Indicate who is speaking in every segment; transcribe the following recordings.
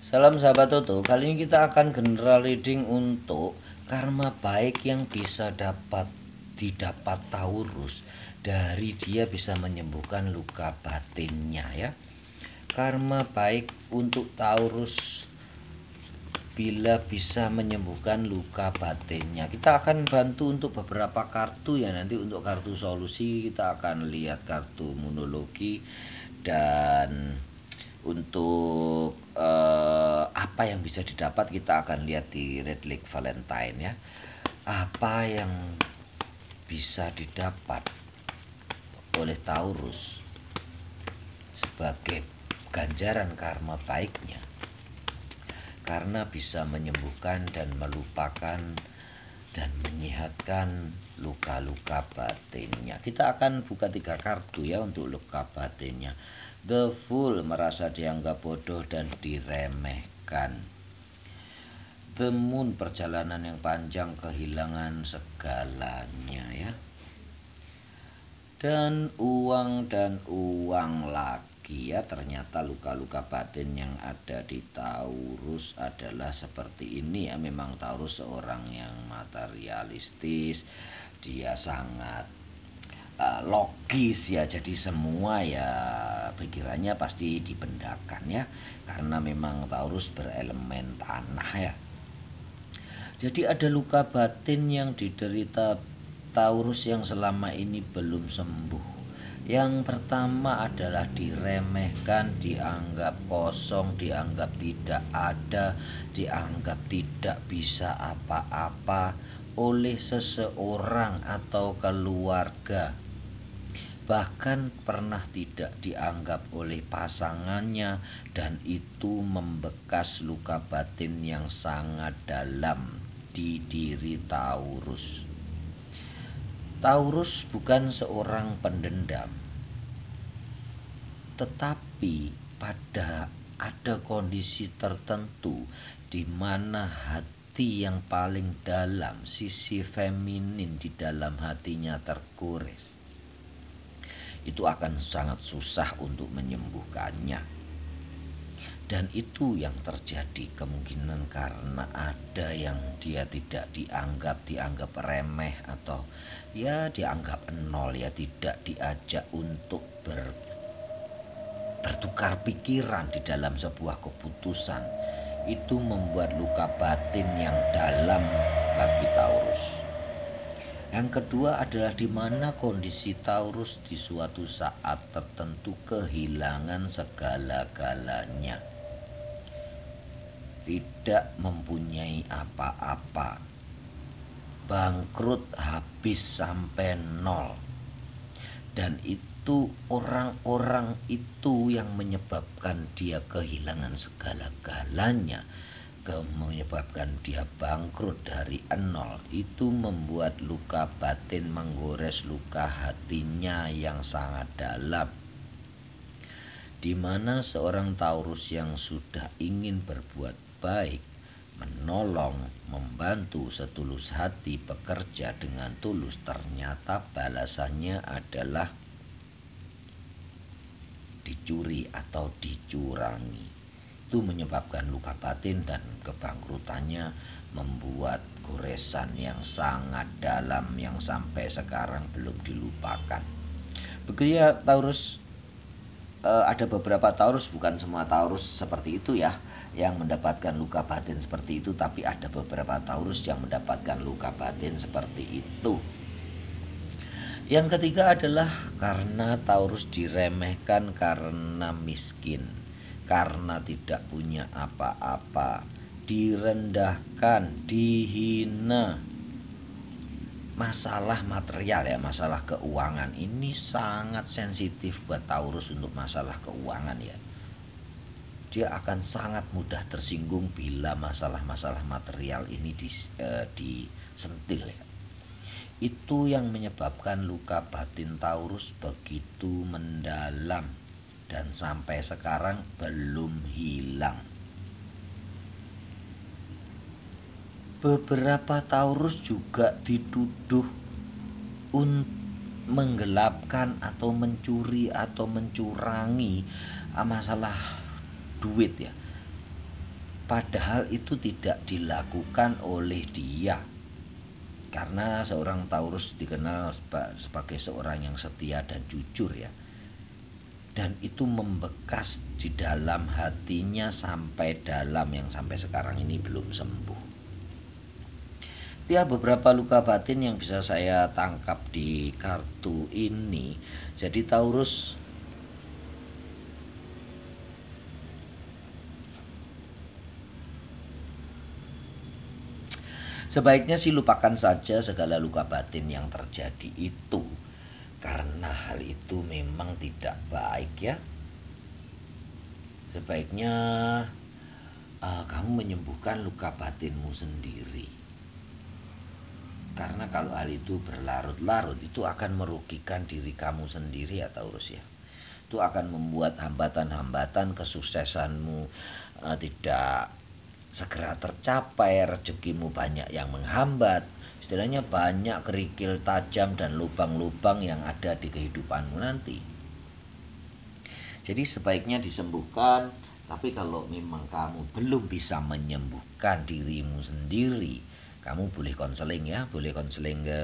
Speaker 1: Salam sahabat Toto, kali ini kita akan general reading untuk karma baik yang bisa didapat Taurus dari dia bisa menyembuhkan luka batinnya ya. Karma baik untuk Taurus bila bisa menyembuhkan luka batinnya. Kita akan bantu untuk beberapa kartu ya. Nanti untuk kartu solusi kita akan lihat kartu monologi, dan untuk apa yang bisa didapat kita akan lihat di Red Lake Valentine ya. Apa yang bisa didapat oleh Taurus sebagai ganjaran karma baiknya karena bisa menyembuhkan dan melupakan dan menyehatkan luka-luka batinnya. Kita akan buka 3 kartu ya untuk luka batinnya. The Fool, merasa dianggap bodoh dan diremehkan. The Moon, perjalanan yang panjang, kehilangan segalanya ya. Dan uang lagi ya. Ternyata luka-luka batin yang ada di Taurus adalah seperti ini ya. Memang Taurus seorang yang materialistis, dia sangat logis ya, jadi semua ya pikirannya pasti dibendakan ya, karena memang Taurus berelemen tanah ya. Jadi ada luka batin yang diderita Taurus yang selama ini belum sembuh. Yang pertama adalah diremehkan, dianggap kosong, dianggap tidak ada, dianggap tidak bisa apa-apa oleh seseorang atau keluarga. Bahkan pernah tidak dianggap oleh pasangannya, dan itu membekas luka batin yang sangat dalam di diri Taurus. Taurus bukan seorang pendendam, tetapi ada kondisi tertentu di mana hati yang paling dalam, sisi feminin di dalam hatinya tergores. Itu akan sangat susah untuk menyembuhkannya. Dan itu yang terjadi kemungkinan karena ada yang dia tidak dianggap remeh, atau ya dianggap nol ya, tidak diajak untuk bertukar pikiran di dalam sebuah keputusan. Itu membuat luka batin yang dalam bagi Taurus. Yang kedua adalah di mana kondisi Taurus di suatu saat tertentu kehilangan segala-galanya, tidak mempunyai apa-apa, bangkrut, habis sampai nol. Dan itu orang-orang itu yang menyebabkan dia kehilangan segala-galanya, menyebabkan dia bangkrut dari nol. Itu membuat luka batin menggores luka hatinya yang sangat dalam, di mana seorang Taurus yang sudah ingin berbuat baik, menolong, membantu setulus hati, bekerja dengan tulus, ternyata balasannya adalah dicuri atau dicurangi. Itu menyebabkan luka batin, dan kebangkrutannya membuat goresan yang sangat dalam yang sampai sekarang belum dilupakan. Begitu ya Taurus. Ada beberapa Taurus, bukan semua Taurus seperti itu ya, yang mendapatkan luka batin seperti itu, tapi ada beberapa Taurus yang mendapatkan luka batin seperti itu. Yang ketiga adalah karena Taurus diremehkan karena miskin, karena tidak punya apa-apa, direndahkan, dihina. Masalah material ya, masalah keuangan ini sangat sensitif buat Taurus. Untuk masalah keuangan ya, dia akan sangat mudah tersinggung bila masalah-masalah material ini disentil ya. Itu yang menyebabkan luka batin Taurus begitu mendalam dan sampai sekarang belum hilang. Beberapa Taurus juga dituduh menggelapkan atau mencuri atau mencurangi masalah duit ya. padahal itu tidak dilakukan oleh dia. Karena seorang Taurus dikenal sebagai seorang yang setia dan jujur ya. Dan itu membekas di dalam hatinya sampai dalam, yang sampai sekarang ini belum sembuh. Ya, beberapa luka batin yang bisa saya tangkap di kartu ini. Jadi Taurus sebaiknya sih lupakan saja segala luka batin yang terjadi itu, karena hal itu memang tidak baik ya. Sebaiknya kamu menyembuhkan luka batinmu sendiri. Karena kalau hal itu berlarut-larut, itu akan merugikan diri kamu sendiri ya Taurus ya. Itu akan membuat hambatan-hambatan kesuksesanmu tidak segera tercapai, rezekimu banyak yang menghambat. Istilahnya banyak kerikil tajam dan lubang-lubang yang ada di kehidupanmu nanti. Jadi sebaiknya disembuhkan. Tapi kalau memang kamu belum bisa menyembuhkan dirimu sendiri, kamu boleh konseling ya, boleh konseling ke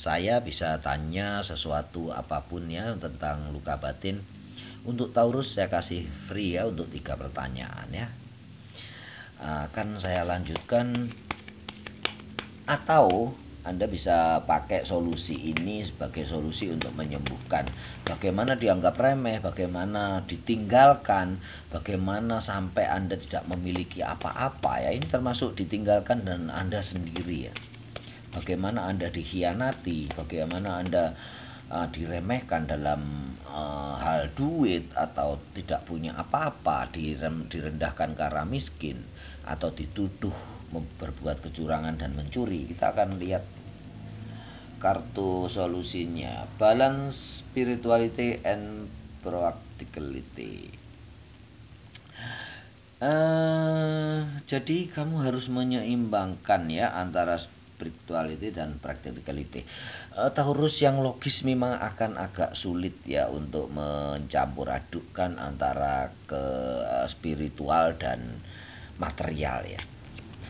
Speaker 1: saya, bisa tanya sesuatu apapun ya tentang luka batin. Untuk Taurus saya kasih free ya untuk 3 pertanyaan ya. Akan saya lanjutkan, atau Anda bisa pakai solusi ini sebagai solusi untuk menyembuhkan. Bagaimana dianggap remeh, bagaimana ditinggalkan, bagaimana sampai Anda tidak memiliki apa-apa ya. Ini termasuk ditinggalkan dan Anda sendiri ya. Bagaimana Anda dikhianati, bagaimana Anda diremehkan dalam hal duit, atau tidak punya apa-apa, direndahkan karena miskin, atau dituduh berbuat kecurangan dan mencuri. Kita akan lihat kartu solusinya, balance, spirituality, and practicality. Jadi kamu harus menyeimbangkan ya antara spirituality dan practicality. Taurus yang logis memang akan agak sulit ya untuk mencampur adukkan antara ke spiritual dan material ya.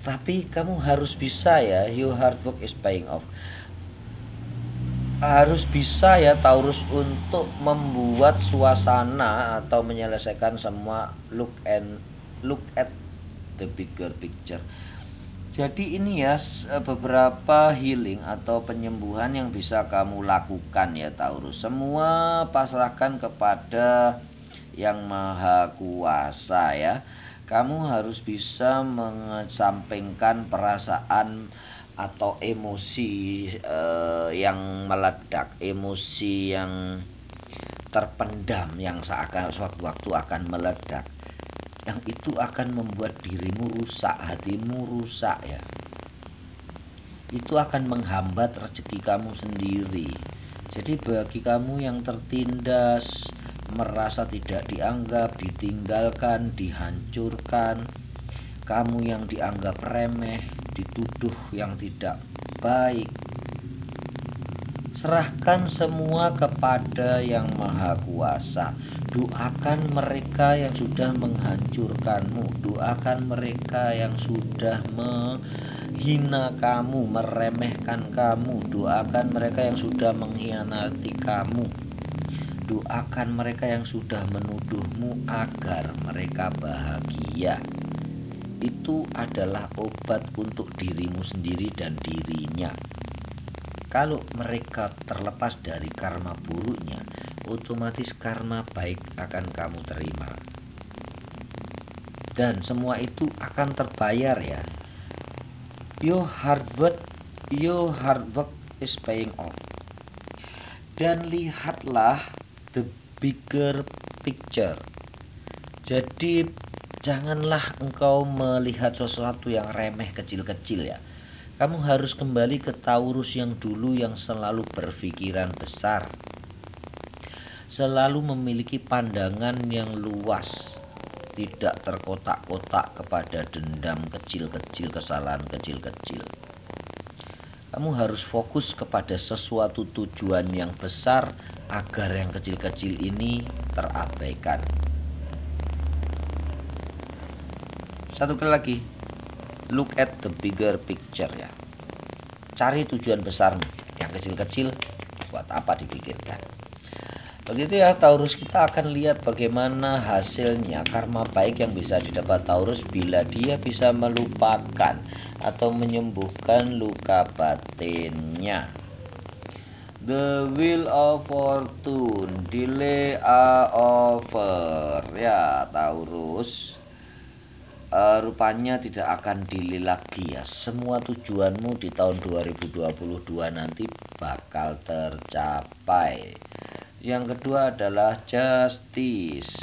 Speaker 1: Tapi kamu harus bisa ya, your hard work is paying off. Harus bisa ya Taurus untuk membuat suasana atau menyelesaikan semua look at the bigger picture. Jadi ini ya beberapa healing atau penyembuhan yang bisa kamu lakukan ya Taurus. Semua pasrahkan kepada Yang Maha Kuasa ya. Kamu harus bisa mengesampingkan perasaan atau emosi yang meledak, emosi yang terpendam yang sewaktu-waktu akan meledak. Yang itu akan membuat dirimu rusak, hatimu rusak ya. Itu akan menghambat rezeki kamu sendiri. Jadi bagi kamu yang tertindas, merasa tidak dianggap, ditinggalkan, dihancurkan, kamu yang dianggap remeh, dituduh yang tidak baik, serahkan semua kepada Yang Maha Kuasa. Doakan mereka yang sudah menghancurkanmu, doakan mereka yang sudah menghina kamu, meremehkan kamu, doakan mereka yang sudah mengkhianati kamu, doakan mereka yang sudah menuduhmu agar mereka bahagia. Itu adalah obat untuk dirimu sendiri dan dirinya. Kalau mereka terlepas dari karma buruknya, otomatis karma baik akan kamu terima. Dan semua itu akan terbayar ya. Your hard work is paying off. Dan lihatlah the bigger picture. Jadi janganlah engkau melihat sesuatu yang remeh kecil-kecil ya. Kamu harus kembali ke Taurus yang dulu, yang selalu berpikiran besar, selalu memiliki pandangan yang luas, tidak terkotak-kotak kepada dendam kecil-kecil, kesalahan kecil-kecil. Kamu harus fokus kepada sesuatu tujuan yang besar agar yang kecil-kecil ini terabaikan. Satu kali lagi, look at the bigger picture ya. Cari tujuan besarmu. Yang kecil-kecil buat apa dipikirkan. Begitu ya Taurus, kita akan lihat bagaimana hasilnya karma baik yang bisa didapat Taurus bila dia bisa melupakan atau menyembuhkan luka batinnya. The Wheel of Fortune, delay over ya Taurus. Rupanya tidak akan delay lagi ya. Semua tujuanmu di tahun 2022 nanti bakal tercapai. Yang kedua adalah justice.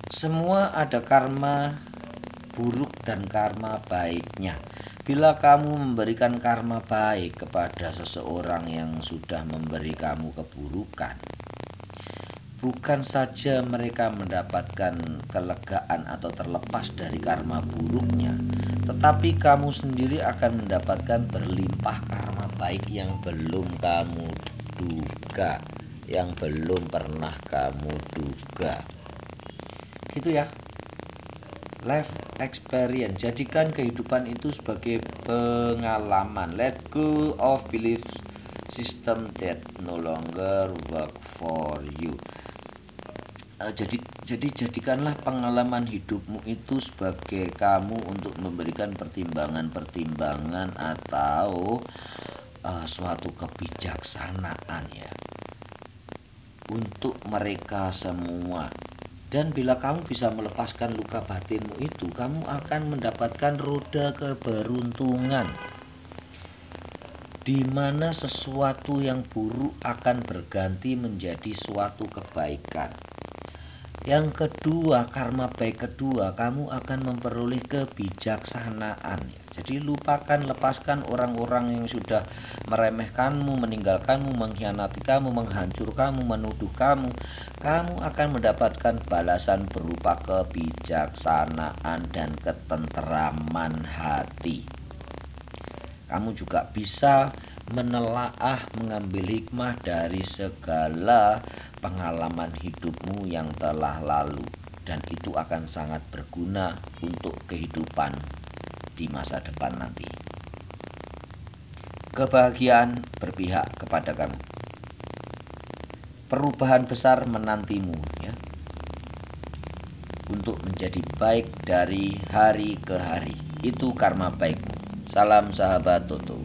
Speaker 1: Semua ada karma buruk dan karma baiknya. Bila kamu memberikan karma baik kepada seseorang yang sudah memberi kamu keburukan, bukan saja mereka mendapatkan kelegaan atau terlepas dari karma buruknya, tetapi kamu sendiri akan mendapatkan berlimpah karma baik yang belum kamu duga, yang belum pernah kamu duga. Gitu ya. Life experience, jadikan kehidupan itu sebagai pengalaman. Let go of belief system that no longer work for you. Jadi jadikanlah pengalaman hidupmu itu sebagai kamu untuk memberikan pertimbangan-pertimbangan atau suatu kebijaksanaan ya untuk mereka semua. Dan bila kamu bisa melepaskan luka batinmu itu, kamu akan mendapatkan roda keberuntungan, di mana sesuatu yang buruk akan berganti menjadi suatu kebaikan. Yang kedua, karma baik kedua, kamu akan memperoleh kebijaksanaan. Jadi lepaskan orang-orang yang sudah meremehkanmu, meninggalkanmu, mengkhianati kamu, menghancurkanmu, menuduh kamu. Kamu akan mendapatkan balasan berupa kebijaksanaan dan ketenteraman hati. Kamu juga bisa menelaah, mengambil hikmah dari segala pengalaman hidupmu yang telah lalu, dan itu akan sangat berguna untuk kehidupan di masa depan nanti. Kebahagiaan berpihak kepada kamu. Perubahan besar menantimu ya, untuk menjadi baik dari hari ke hari. Itu karma baikmu. Salam sahabat Toto.